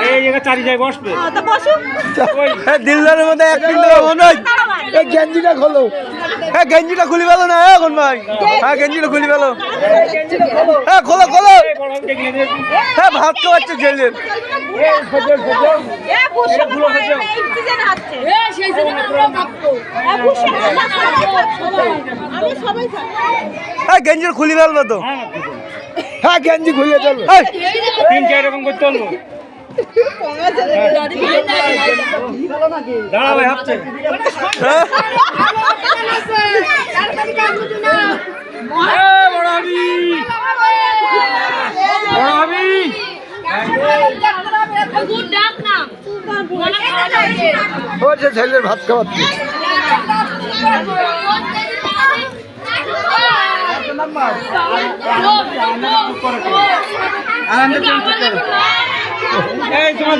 এই জায়গা চারি যায় বসবে দিলদারের মধ্যে এক মিনিট মনে হয় এই গেঞ্জিটা খোলো হ্যাঁ গেঞ্জিটা খুলি পেলো না এখন ভাই হ্যাঁ গেঞ্জিটা খুলি পেলো হ্যাঁ খোলো খোলো হ্যাঁ ভাত খাওয়াচ্ছে জেলের হ্যাঁ গেঞ্জিটা খুলি ফেলবো তো হ্যাঁ গেঞ্জি খুলে চলবো তিন চার রকম করে চলবো দাঁড়া ভাই হাঁটছে ছেলের ভাত খাওয়াচ্ছে এই তোমার